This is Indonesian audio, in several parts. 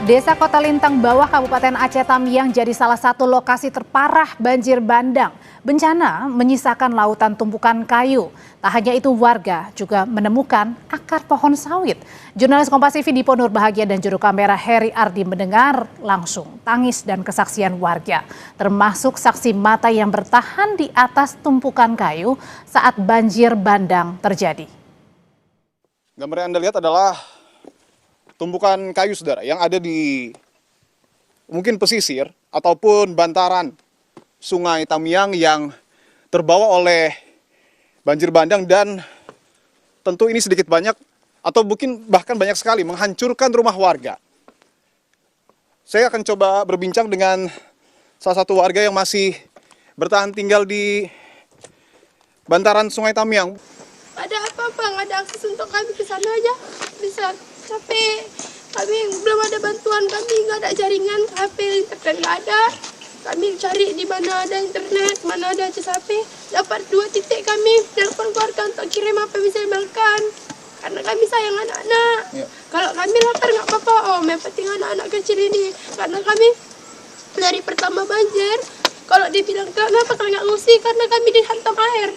Desa Kota Lintang Bawah Kabupaten Aceh Tamiang jadi salah satu lokasi terparah banjir bandang. Bencana menyisakan lautan tumpukan kayu. Tak hanya itu, warga juga menemukan akar pohon sawit. Jurnalis Kompas TV Dipo Nurbahagia dan juru kamera Heri Ardi mendengar langsung tangis dan kesaksian warga, termasuk saksi mata yang bertahan di atas tumpukan kayu saat banjir bandang terjadi. Gambar yang Anda lihat adalah tumpukan kayu, saudara, yang ada di mungkin pesisir ataupun bantaran Sungai Tamiang yang terbawa oleh banjir bandang, dan tentu ini sedikit banyak atau mungkin bahkan banyak sekali menghancurkan rumah warga. Saya akan coba berbincang dengan salah satu warga yang masih bertahan tinggal di bantaran Sungai Tamiang. Ada apa Bang? Ada akses untuk kami ke sana aja? Bisa. Tapi kami belum ada bantuan, kami nggak ada jaringan HP, internet nggak ada. Kami cari di mana ada internet, mana ada akses HP. Dapat 2 titik kami telepon keluarga untuk kirim apa yang bisa dimakan. Karena kami sayang anak-anak. Ya. Kalau kami lapar nggak apa-apa, yang penting anak-anak kecil ini. Karena kami dari pertama banjir, kalau dibilang kenapa kalian nggak ngungsi, karena kami dihantam air.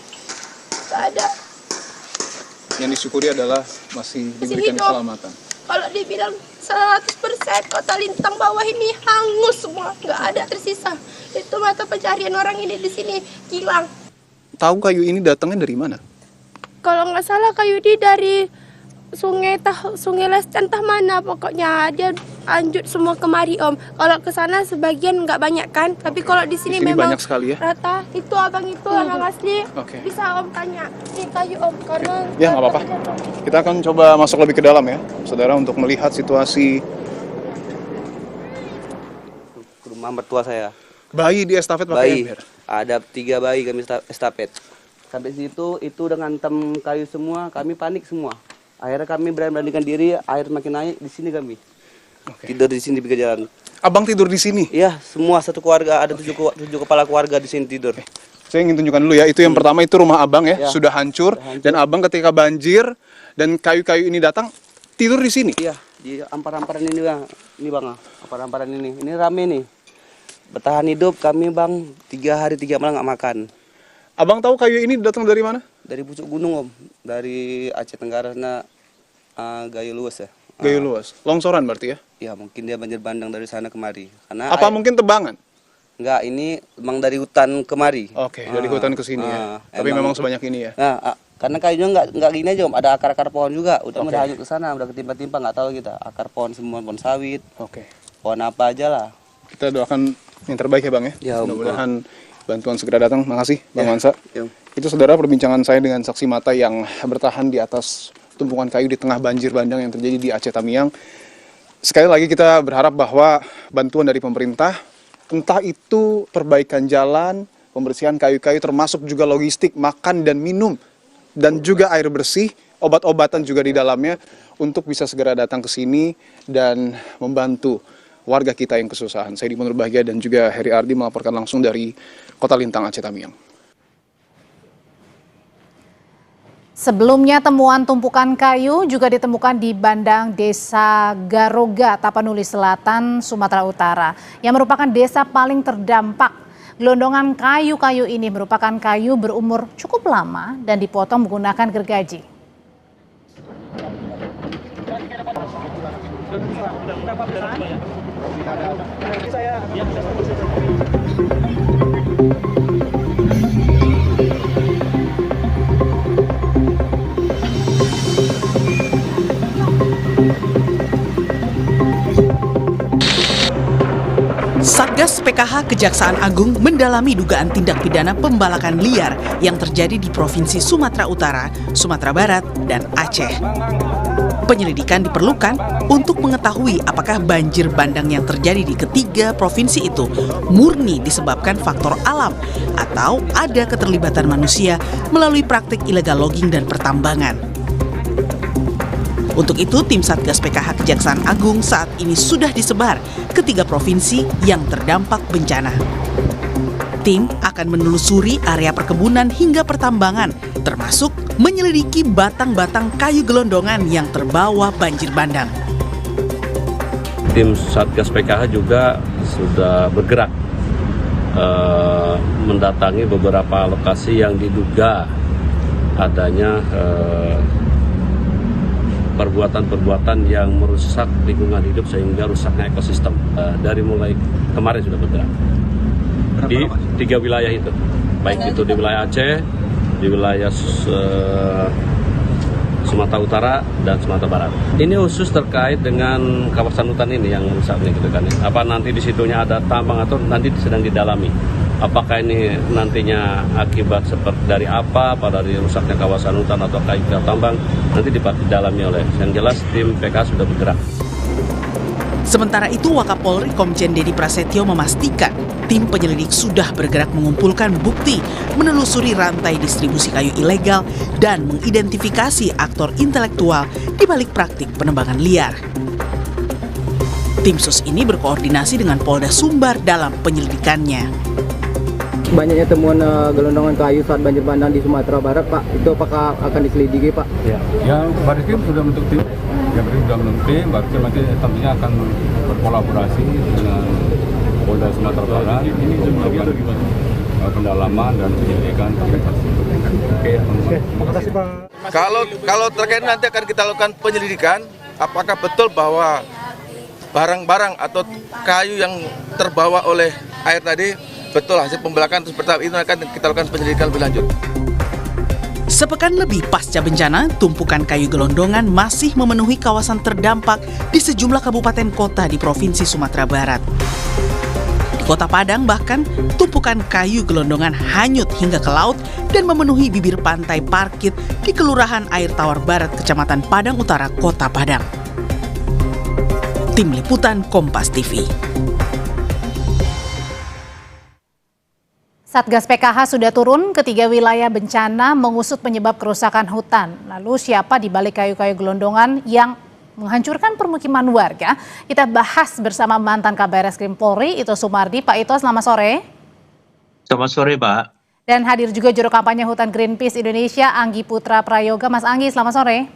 Nggak ada. Yang disyukuri adalah masih diberikan keselamatan. Kalau dibilang 100% Kota Lintang Bawah ini hangus semua, nggak ada tersisa. Itu mata pencarian orang ini di sini hilang. Tahu kayu ini datangnya dari mana? Kalau nggak salah kayu ini dari Sungai Lescan entah mana, pokoknya dia lanjut semua kemari Om. Kalau ke sana sebagian nggak banyak kan, tapi kalau di sini memang banyak sekali ya. Rata. Itu abang itu orang asli. Bisa Om tanya ini kayu Om, karena ya nggak apa-apa. Kita akan coba masuk lebih ke dalam ya, saudara, untuk melihat situasi rumah mertua saya. Bayi di estafet pakai ember. Ada 3 bayi kami estafet. Sampai situ itu dengan tem kayu semua, kami panik semua. Akhirnya kami beranikan diri, air makin naik, di sini kami. Tidur di sini di pinggir jalan. Abang tidur di sini? Iya, semua satu keluarga, ada 7 kepala keluarga di sini tidur. Saya ingin tunjukkan dulu ya, itu yang pertama, itu rumah abang ya, sudah hancur. Dan abang ketika banjir dan kayu-kayu ini datang, tidur di sini? Iya, di ampar-amparan ini Bang. Ini Bang, ampar-amparan ini. Ini rame nih. Bertahan hidup kami Bang, 3 hari 3 malam nggak makan. Abang tahu kayu ini datang dari mana? Dari pucuk gunung Om, dari Aceh Tenggara sana, Gayo Luas ya. Gayo Luas, longsoran berarti ya? Ya mungkin dia banjir bandang dari sana kemari. Karena apa mungkin tebangan? Enggak, ini memang dari hutan kemari. Oke, dari hutan ke sini ya. Tapi memang sebanyak ini ya. Nah, karena kayunya enggak gini aja Om, ada akar-akar pohon juga. Udah hanyut ke sana, udah ketimpa-timpa, nggak tahu kita. Akar pohon semua, pohon sawit. Pohon apa aja lah. Kita doakan yang terbaik ya Bang ya. Mudah-mudahan bantuan segera datang. Makasih Bang Mansa. Itu saudara perbincangan saya dengan saksi mata yang bertahan di atas tumpukan kayu di tengah banjir bandang yang terjadi di Aceh Tamiang. Sekali lagi kita berharap bahwa bantuan dari pemerintah, entah itu perbaikan jalan, pembersihan kayu-kayu, termasuk juga logistik, makan dan minum, dan juga air bersih, obat-obatan juga di dalamnya, untuk bisa segera datang ke sini dan membantu warga kita yang kesusahan. Saya Dipo Nurbahagia dan juga Heri Ardi melaporkan langsung dari Kota Lintang, Aceh Tamiang. Sebelumnya temuan tumpukan kayu juga ditemukan di Bandang Desa Garoga, Tapanuli Selatan, Sumatera Utara, yang merupakan desa paling terdampak. Gelondongan kayu-kayu ini merupakan kayu berumur cukup lama dan dipotong menggunakan gergaji. Satgas PKH Kejaksaan Agung mendalami dugaan tindak pidana pembalakan liar yang terjadi di Provinsi Sumatera Utara, Sumatera Barat, dan Aceh. Penyelidikan diperlukan untuk mengetahui apakah banjir bandang yang terjadi di ketiga provinsi itu murni disebabkan faktor alam atau ada keterlibatan manusia melalui praktik ilegal logging dan pertambangan. Untuk itu, tim Satgas PKH Kejaksaan Agung saat ini sudah disebar ke 3 provinsi yang terdampak bencana. Tim akan menelusuri area perkebunan hingga pertambangan, termasuk menyelidiki batang-batang kayu gelondongan yang terbawa banjir bandang. tim Satgas PKH juga sudah bergerak mendatangi beberapa lokasi yang diduga adanya perbuatan-perbuatan yang merusak lingkungan hidup sehingga rusaknya ekosistem. Dari mulai kemarin sudah bergerak di 3 wilayah itu, baik itu di wilayah Aceh, di wilayah Sumatera Utara dan Sumatera Barat. Ini khusus terkait dengan kawasan hutan ini yang rusak nih gitu kan. Apa nanti di situnya ada tambang atau nanti sedang didalami. Apakah ini nantinya akibat seperti dari apa, pada dari rusaknya kawasan hutan atau akibat tambang, nanti didalami oleh. Yang jelas tim PK sudah bergerak. Sementara itu, Wakapolri Komjen Dedi Prasetyo memastikan tim penyelidik sudah bergerak mengumpulkan bukti, menelusuri rantai distribusi kayu ilegal, dan mengidentifikasi aktor intelektual di balik praktik penebangan liar. Tim sus ini berkoordinasi dengan Polda Sumbar dalam penyelidikannya. Banyaknya temuan gelondongan kayu saat banjir bandang di Sumatera Barat, Pak. Itu apakah akan diselidiki, Pak? Ya, yang Barreskrim sudah bentuk tim. Yang sudah bentuk tim, Barreskrim nanti tentunya akan berkolaborasi dengan Polda Sumatera Barat untuk melakukan pendalaman dan penyelidikan terkait kasus. Oke, terima kasih, Pak. Kalau terkait nanti akan kita lakukan penyelidikan, apakah betul bahwa barang-barang atau kayu yang terbawa oleh air tadi betul hasil pembelakan seperti itu, akan kita lakukan penyelidikan lebih lanjut. Sepekan lebih pasca bencana, tumpukan kayu gelondongan masih memenuhi kawasan terdampak di sejumlah kabupaten kota di Provinsi Sumatera Barat. Di Kota Padang bahkan, tumpukan kayu gelondongan hanyut hingga ke laut dan memenuhi bibir pantai Parkit di Kelurahan Air Tawar Barat, Kecamatan Padang Utara, Kota Padang. Tim Liputan Kompas TV. Satgas PKH sudah turun ke 3 wilayah bencana mengusut penyebab kerusakan hutan. Lalu siapa di balik kayu-kayu gelondongan yang menghancurkan permukiman warga? Kita bahas bersama mantan Kabar Reskrim Polri, Ito Sumardi. Pak Ito, selamat sore. Selamat sore, Pak. Dan hadir juga juru kampanye Hutan Greenpeace Indonesia, Anggi Putra Prayoga. Mas Anggi, selamat sore.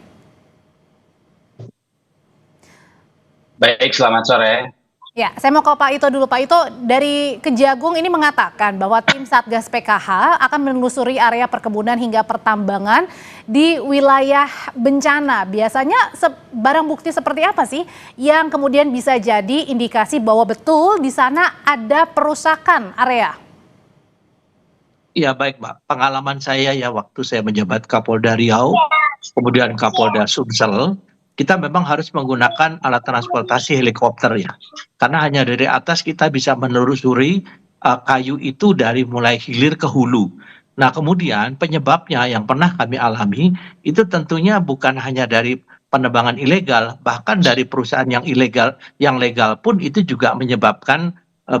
Baik, selamat sore. Ya, saya mau ke Pak Ito dulu. Pak Ito, dari Kejagung ini mengatakan bahwa tim Satgas PKH akan menelusuri area perkebunan hingga pertambangan di wilayah bencana. Biasanya barang bukti seperti apa sih yang kemudian bisa jadi indikasi bahwa betul di sana ada perusakan area? Ya, baik, Mbak. Pengalaman saya ya waktu saya menjabat Kapolda Riau, kemudian Kapolda Sumsel, kita memang harus menggunakan alat transportasi helikopter ya. Karena hanya dari atas kita bisa menelusuri kayu itu dari mulai hilir ke hulu. Nah, kemudian penyebabnya yang pernah kami alami itu tentunya bukan hanya dari penebangan ilegal, bahkan dari perusahaan yang ilegal, yang legal pun itu juga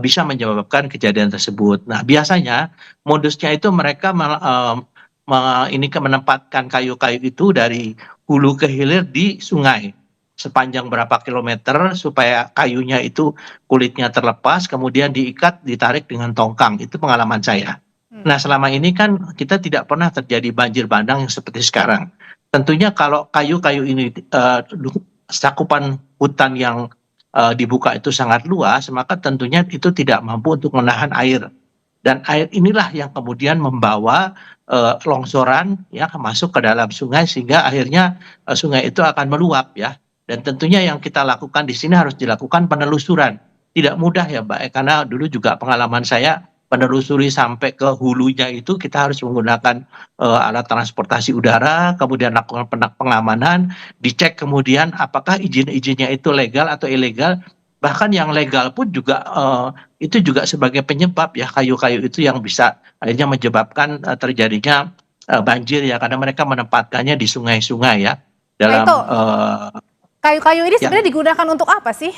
bisa menyebabkan kejadian tersebut. Nah, biasanya modusnya itu mereka menempatkan kayu-kayu itu dari hulu ke hilir di sungai sepanjang berapa kilometer supaya kayunya itu kulitnya terlepas, kemudian diikat, ditarik dengan tongkang. Itu pengalaman saya. Nah, selama ini kan kita tidak pernah terjadi banjir bandang yang seperti sekarang. Tentunya kalau kayu-kayu ini cakupan hutan yang dibuka itu sangat luas, maka tentunya itu tidak mampu untuk menahan air. Dan air inilah yang kemudian membawa longsoran ya masuk ke dalam sungai sehingga akhirnya sungai itu akan meluap ya. Dan tentunya yang kita lakukan di sini harus dilakukan penelusuran. Tidak mudah ya, Mbak, karena dulu juga pengalaman saya penelusuri sampai ke hulunya itu kita harus menggunakan alat transportasi udara, kemudian lakukan pengamanan, dicek kemudian apakah izin-izinnya itu legal atau ilegal. Bahkan yang legal pun juga itu juga sebagai penyebab ya kayu-kayu itu yang bisa akhirnya menyebabkan terjadinya banjir ya, karena mereka menempatkannya di sungai-sungai ya. Dalam kayu-kayu ini sebenarnya digunakan untuk apa sih?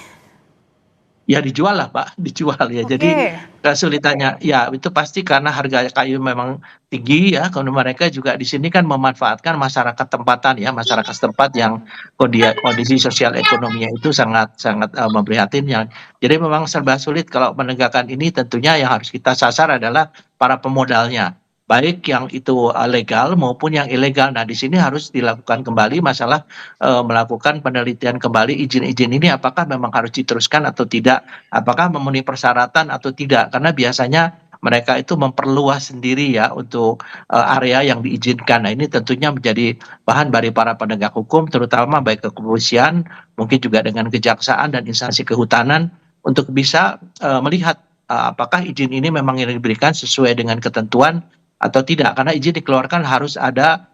Ya dijual lah, Pak, dijual ya. Jadi kesulitannya ya itu pasti karena harga kayu memang tinggi ya. Karena mereka juga di sini kan memanfaatkan masyarakat tempatan ya, masyarakat setempat yang kondisi sosial ekonominya itu sangat memprihatinkan. Jadi memang serba sulit kalau menegakkan ini. Tentunya yang harus kita sasar adalah para pemodalnya. baik yang itu legal maupun yang ilegal. Nah, di sini harus dilakukan kembali masalah melakukan penelitian kembali izin-izin ini apakah memang harus diteruskan atau tidak, apakah memenuhi persyaratan atau tidak, karena biasanya mereka itu memperluas sendiri ya untuk area yang diizinkan. Nah, ini tentunya menjadi bahan bagi para penegak hukum, terutama baik kepolisian, mungkin juga dengan kejaksaan dan instansi kehutanan untuk bisa melihat apakah izin ini memang yang diberikan sesuai dengan ketentuan atau tidak, karena izin dikeluarkan harus ada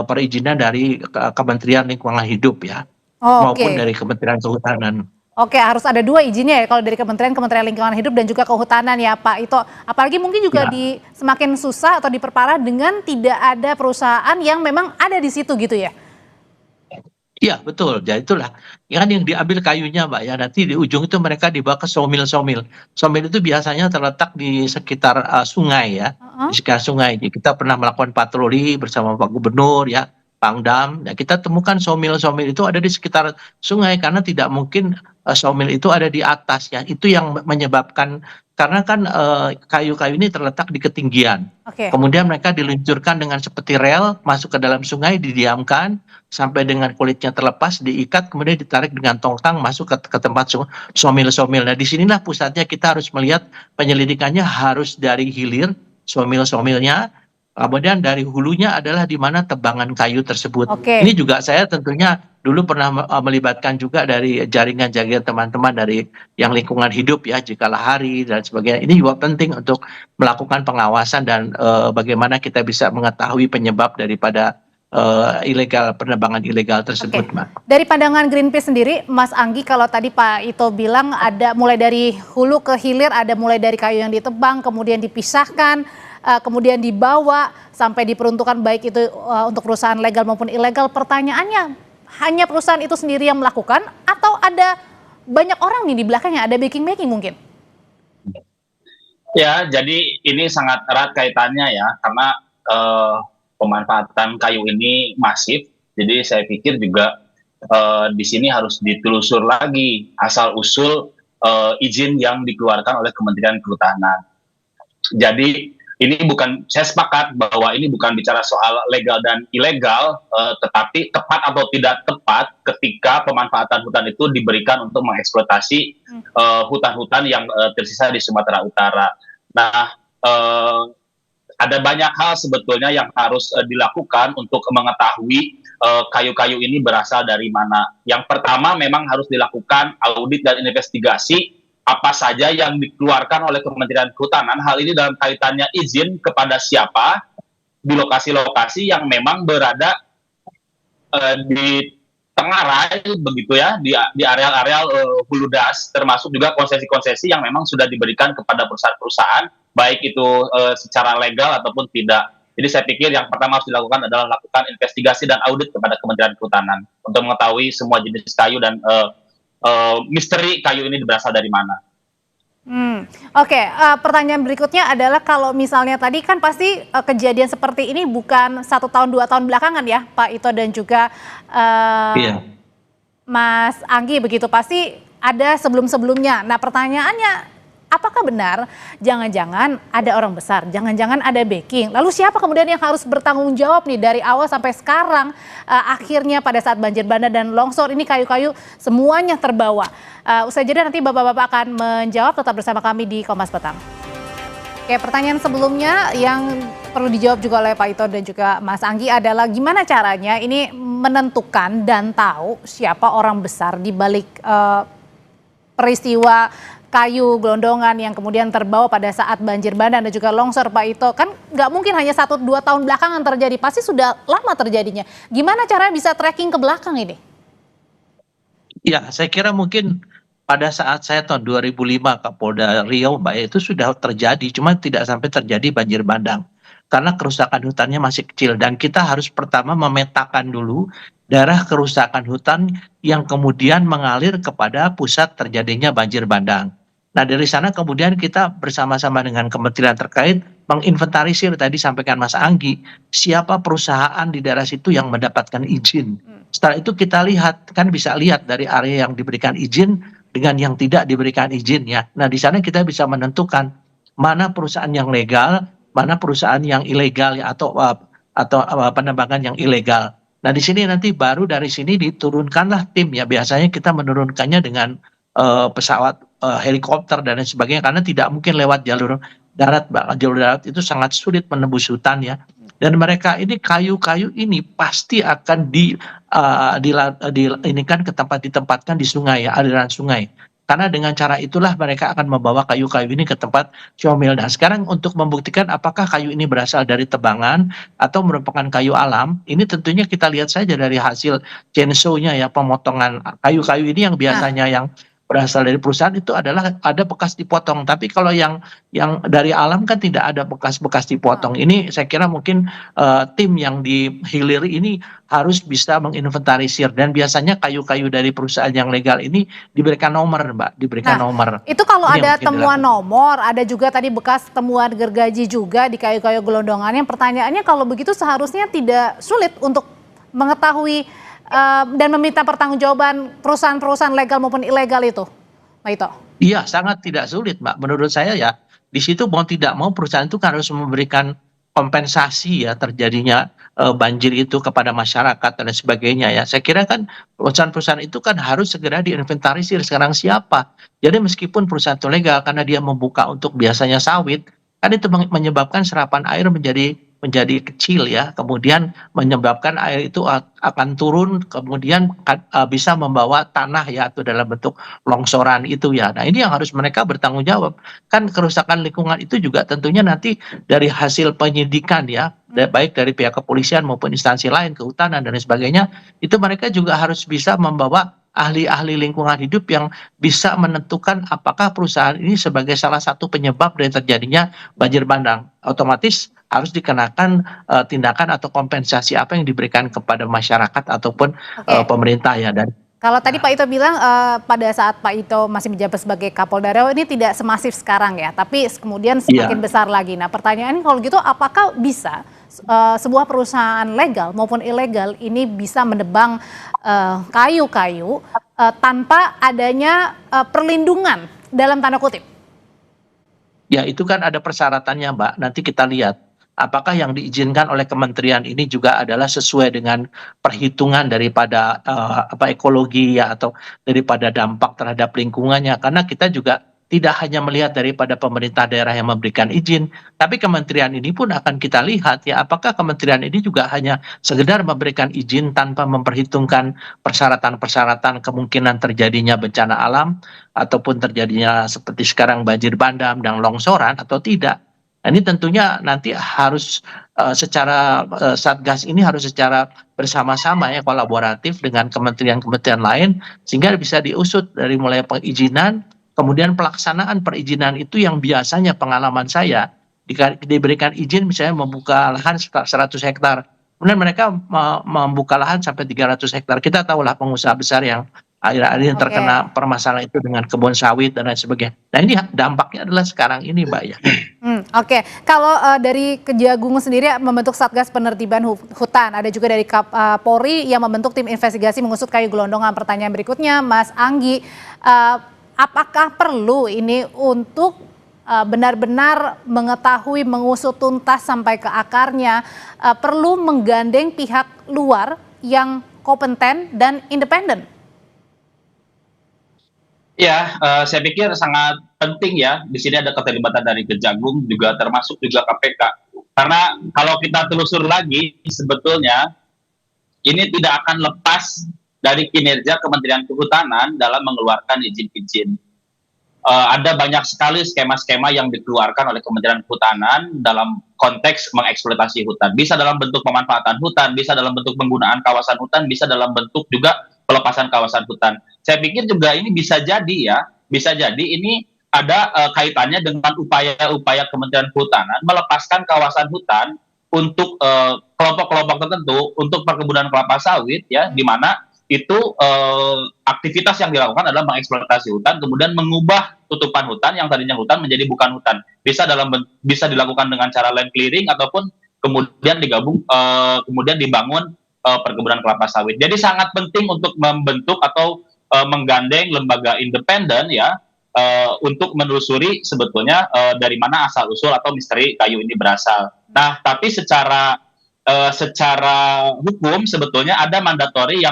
perizinan dari Kementerian Lingkungan Hidup ya, maupun dari Kementerian Kehutanan. Oke, harus ada 2 izinnya ya kalau dari Kementerian Lingkungan Hidup dan juga Kehutanan ya Pak Ito. Apalagi mungkin juga semakin susah atau diperparah dengan tidak ada perusahaan yang memang ada di situ gitu ya. Iya betul, ya itulah kan yang diambil kayunya Mbak ya, nanti di ujung itu mereka dibawa ke sawmill. Sawmill itu biasanya terletak di sekitar sungai ya, di sekitar sungai. Jadi kita pernah melakukan patroli bersama Pak Gubernur ya, Pangdam, ya kita temukan sawmill itu ada di sekitar sungai, karena tidak mungkin sawmill itu ada di atas ya, itu yang menyebabkan, karena kan kayu-kayu ini terletak di ketinggian. Kemudian mereka diluncurkan dengan seperti rel masuk ke dalam sungai, didiamkan sampai dengan kulitnya terlepas, diikat, kemudian ditarik dengan tongkang masuk ke tempat sawmill. Nah, disinilah pusatnya, kita harus melihat penyelidikannya harus dari hilir sawmill-nya, kemudian dari hulunya adalah di mana tebangan kayu tersebut. Ini juga saya tentunya dulu pernah melibatkan juga dari jaringan-jaringan teman-teman dari yang lingkungan hidup ya, Jika Lahari dan sebagainya. Ini juga penting untuk melakukan pengawasan dan bagaimana kita bisa mengetahui penyebab daripada penebangan ilegal tersebut, Mbak. Dari pandangan Greenpeace sendiri, Mas Anggi, kalau tadi Pak Ito bilang ada mulai dari hulu ke hilir, ada mulai dari kayu yang ditebang, kemudian dipisahkan, kemudian dibawa sampai diperuntukkan baik itu untuk perusahaan legal maupun ilegal. Pertanyaannya, hanya perusahaan itu sendiri yang melakukan atau ada banyak orang nih di belakangnya, ada backing mungkin? Ya, jadi ini sangat erat kaitannya ya, karena pemanfaatan kayu ini masif. Jadi saya pikir juga di sini harus ditelusur lagi asal-usul izin yang dikeluarkan oleh Kementerian Kehutanan. Jadi ini bukan, saya sepakat bahwa ini bukan bicara soal legal dan ilegal, tetapi tepat atau tidak tepat ketika pemanfaatan hutan itu diberikan untuk mengeksploitasi hutan-hutan yang tersisa di Sumatera Utara. Nah, ada banyak hal sebetulnya yang harus dilakukan untuk mengetahui kayu-kayu ini berasal dari mana. Yang pertama memang harus dilakukan audit dan investigasi apa saja yang dikeluarkan oleh Kementerian Kehutanan. Hal ini dalam kaitannya izin kepada siapa di lokasi-lokasi yang memang berada di tengarai begitu ya, di areal-areal hulu das, termasuk juga konsesi-konsesi yang memang sudah diberikan kepada perusahaan-perusahaan, baik itu secara legal ataupun tidak. Jadi saya pikir yang pertama harus dilakukan adalah lakukan investigasi dan audit kepada Kementerian Kehutanan untuk mengetahui semua jenis kayu dan misteri kayu ini berasal dari mana. Pertanyaan berikutnya adalah kalau misalnya tadi kan pasti kejadian seperti ini bukan 1 tahun 2 tahun belakangan ya Pak Ito dan juga Mas Anggi, begitu pasti ada sebelum-sebelumnya. Nah pertanyaannya, apakah benar jangan-jangan ada orang besar, jangan-jangan ada backing? Lalu siapa kemudian yang harus bertanggung jawab nih dari awal sampai sekarang, akhirnya pada saat banjir bandang dan longsor ini kayu-kayu semuanya terbawa? Usai jeda nanti Bapak-Bapak akan menjawab, tetap bersama kami di Kompas Petang. Oke, pertanyaan sebelumnya yang perlu dijawab juga oleh Pak Ito dan juga Mas Anggi adalah gimana caranya ini menentukan dan tahu siapa orang besar di balik peristiwa kayu gelondongan yang kemudian terbawa pada saat banjir bandang dan juga longsor, Pak Ito. Kan nggak mungkin hanya 1-2 tahun belakangan terjadi, pasti sudah lama terjadinya. Gimana caranya bisa tracking ke belakang ini? Ya, saya kira mungkin pada saat saya tahun 2005 Kapolda Riau, Mbak, itu sudah terjadi, cuma tidak sampai terjadi banjir bandang. Karena kerusakan hutannya masih kecil dan kita harus pertama memetakan dulu daerah kerusakan hutan yang kemudian mengalir kepada pusat terjadinya banjir bandang. Nah dari sana kemudian kita bersama-sama dengan kementerian terkait menginventarisir, tadi sampaikan Mas Anggi, siapa perusahaan di daerah situ yang mendapatkan izin. Setelah itu kita lihat, kan bisa lihat dari area yang diberikan izin dengan yang tidak diberikan izin ya. Nah di sana kita bisa menentukan mana perusahaan yang legal, mana perusahaan yang ilegal ya atau penembangan yang ilegal. Nah di sini nanti baru dari sini diturunkanlah tim ya, biasanya kita menurunkannya dengan pesawat helikopter dan lain sebagainya karena tidak mungkin lewat jalur darat. Jalur darat itu sangat sulit menembus hutan ya. Dan mereka ini kayu-kayu ini pasti akan ditempatkan di sungai ya, aliran sungai. Karena dengan cara itulah mereka akan membawa kayu-kayu ini ke tempat syomil. Nah sekarang untuk membuktikan apakah kayu ini berasal dari tebangan atau merupakan kayu alam, ini tentunya kita lihat saja dari hasil chainsaw-nya ya, pemotongan kayu-kayu ini yang biasanya yang berasal dari perusahaan itu adalah ada bekas dipotong. Tapi kalau yang dari alam kan tidak ada bekas-bekas dipotong. Ini saya kira mungkin tim yang di hilir ini harus bisa menginventarisir, dan biasanya kayu-kayu dari perusahaan yang legal ini diberikan nomor, Mbak, diberikan nomor. Itu kalau Ini ada yang mungkin temuan nomor, ada juga tadi bekas temuan gergaji juga di kayu-kayu gelondongannya. Pertanyaannya kalau begitu seharusnya tidak sulit untuk mengetahui dan meminta pertanggungjawaban perusahaan-perusahaan legal maupun ilegal itu, Pak Ito? Iya, sangat tidak sulit, Mbak. Menurut saya ya, di situ mau tidak mau perusahaan itu harus memberikan kompensasi ya terjadinya banjir itu kepada masyarakat dan sebagainya ya. Saya kira kan perusahaan-perusahaan itu kan harus segera diinventarisir sekarang siapa. Jadi meskipun perusahaan itu legal karena dia membuka untuk biasanya sawit, kan itu menyebabkan serapan air menjadi kecil ya, kemudian menyebabkan air itu akan turun, kemudian bisa membawa tanah ya, atau dalam bentuk longsoran itu ya. Nah ini yang harus mereka bertanggung jawab. Kan kerusakan lingkungan itu juga tentunya nanti dari hasil penyidikan ya, baik dari pihak kepolisian maupun instansi lain, kehutanan dan sebagainya, itu mereka juga harus bisa membawa ahli-ahli lingkungan hidup yang bisa menentukan apakah perusahaan ini sebagai salah satu penyebab dari terjadinya banjir bandang. Otomatis harus dikenakan tindakan atau kompensasi apa yang diberikan kepada masyarakat ataupun pemerintah ya. Dan kalau tadi Pak Ito bilang pada saat Pak Ito masih menjabat sebagai Kapolda Riau ini tidak semasif sekarang ya, tapi kemudian semakin besar lagi. Nah pertanyaannya kalau gitu apakah bisa sebuah perusahaan legal maupun ilegal ini bisa menebang kayu-kayu tanpa adanya perlindungan dalam tanda kutip? Ya itu kan ada persyaratannya, Mbak. Nanti kita lihat apakah yang diizinkan oleh kementerian ini juga adalah sesuai dengan perhitungan daripada ekologi ya, atau daripada dampak terhadap lingkungannya. Karena kita juga tidak hanya melihat daripada pemerintah daerah yang memberikan izin, tapi kementerian ini pun akan kita lihat ya, apakah kementerian ini juga hanya sekedar memberikan izin tanpa memperhitungkan persyaratan-persyaratan kemungkinan terjadinya bencana alam ataupun terjadinya seperti sekarang banjir bandang dan longsoran atau tidak. Nah, ini tentunya nanti harus secara Satgas ini harus secara bersama-sama ya, kolaboratif dengan kementerian-kementerian lain sehingga bisa diusut dari mulai perizinan. Kemudian pelaksanaan perizinan itu yang biasanya pengalaman saya diberikan izin misalnya membuka lahan 100 hektar. Kemudian mereka membuka lahan sampai 300 hektar. Kita tahulah pengusaha besar yang akhir-akhir ini terkena permasalahan itu dengan kebun sawit dan lain sebagainya. Nah ini dampaknya adalah sekarang ini, Mbak ya. Kalau dari Kejagung sendiri membentuk Satgas Penertiban Hutan, ada juga dari Polri yang membentuk tim investigasi mengusut kayu gelondongan. Pertanyaan berikutnya, Mas Anggi, apakah perlu ini untuk benar-benar mengetahui, mengusut tuntas sampai ke akarnya, perlu menggandeng pihak luar yang kompeten dan independen? Ya, saya pikir sangat penting ya. Di sini ada keterlibatan dari Kejagung, juga termasuk juga KPK. Karena kalau kita telusur lagi, sebetulnya ini tidak akan lepas dari kinerja Kementerian Kehutanan dalam mengeluarkan izin-izin. Ada banyak sekali skema-skema yang dikeluarkan oleh Kementerian Kehutanan dalam konteks mengeksploitasi hutan. Bisa dalam bentuk pemanfaatan hutan, bisa dalam bentuk penggunaan kawasan hutan, bisa dalam bentuk juga pelepasan kawasan hutan. Saya pikir juga ini bisa jadi ya, bisa jadi ini ada kaitannya dengan upaya-upaya Kementerian Kehutanan melepaskan kawasan hutan untuk kelompok-kelompok tertentu untuk perkebunan kelapa sawit ya, di mana itu aktivitas yang dilakukan adalah mengeksploitasi hutan, kemudian mengubah tutupan hutan yang tadinya hutan menjadi bukan hutan. Bisa dilakukan dengan cara land clearing ataupun kemudian kemudian dibangun perkebunan kelapa sawit. Jadi sangat penting untuk membentuk atau menggandeng lembaga independen ya, untuk menelusuri sebetulnya dari mana asal usul atau misteri kayu ini berasal. Nah, tapi secara hukum sebetulnya ada mandatori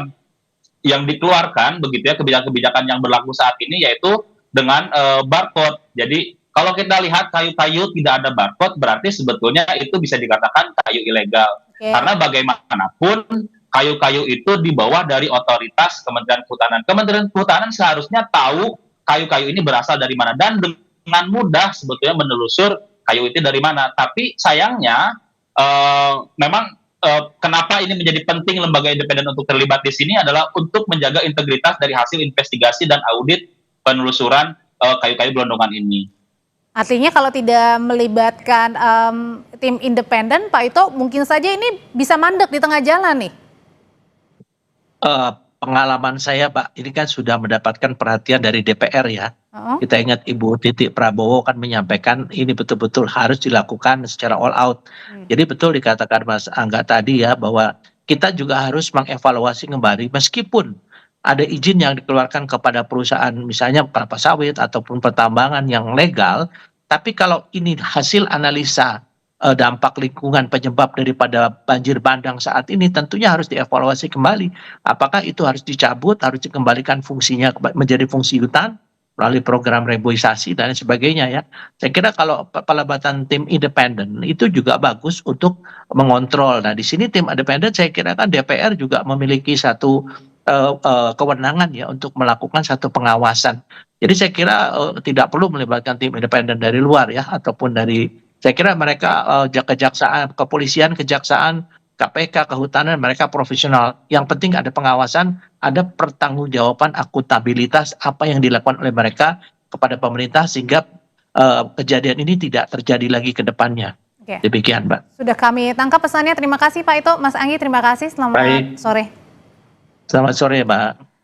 yang dikeluarkan begitu ya, kebijakan-kebijakan yang berlaku saat ini, yaitu dengan barcode. Jadi kalau kita lihat kayu-kayu tidak ada barcode, berarti sebetulnya itu bisa dikatakan kayu ilegal. Karena bagaimanapun kayu-kayu itu di bawah dari otoritas Kementerian Kehutanan. Kementerian Kehutanan seharusnya tahu kayu-kayu ini berasal dari mana dan dengan mudah sebetulnya menelusur kayu itu dari mana. Tapi sayangnya memang kenapa ini menjadi penting lembaga independen untuk terlibat di sini adalah untuk menjaga integritas dari hasil investigasi dan audit penelusuran kayu-kayu gelondongan ini. Artinya kalau tidak melibatkan tim independen, Pak Ito, mungkin saja ini bisa mandek di tengah jalan nih. Pengalaman saya, Pak, ini kan sudah mendapatkan perhatian dari DPR ya. Kita ingat Ibu Titik Prabowo kan menyampaikan ini betul-betul harus dilakukan secara all out. Jadi betul dikatakan Mas Angga tadi ya, bahwa kita juga harus mengevaluasi kembali meskipun ada izin yang dikeluarkan kepada perusahaan misalnya kelapa sawit ataupun pertambangan yang legal, tapi kalau ini hasil analisa dampak lingkungan penyebab daripada banjir bandang saat ini, tentunya harus dievaluasi kembali. Apakah itu harus dicabut, harus dikembalikan fungsinya menjadi fungsi hutan melalui program reboisasi dan sebagainya ya. Saya kira kalau pelibatan tim independen itu juga bagus untuk mengontrol. Nah, di sini tim independen saya kira kan DPR juga memiliki satu kewenangan ya untuk melakukan satu pengawasan. Jadi saya kira tidak perlu melibatkan tim independen dari luar ya, ataupun dari, saya kira mereka kejaksaan, kepolisian, kejaksaan, KPK, kehutanan, mereka profesional. Yang penting ada pengawasan, ada pertanggungjawaban, akuntabilitas apa yang dilakukan oleh mereka kepada pemerintah sehingga kejadian ini tidak terjadi lagi ke depannya. Demikian, Mbak. Sudah kami tangkap pesannya. Terima kasih Pak Ito. Mas Anggi, terima kasih. Selamat sore. Selamat sore, Mbak.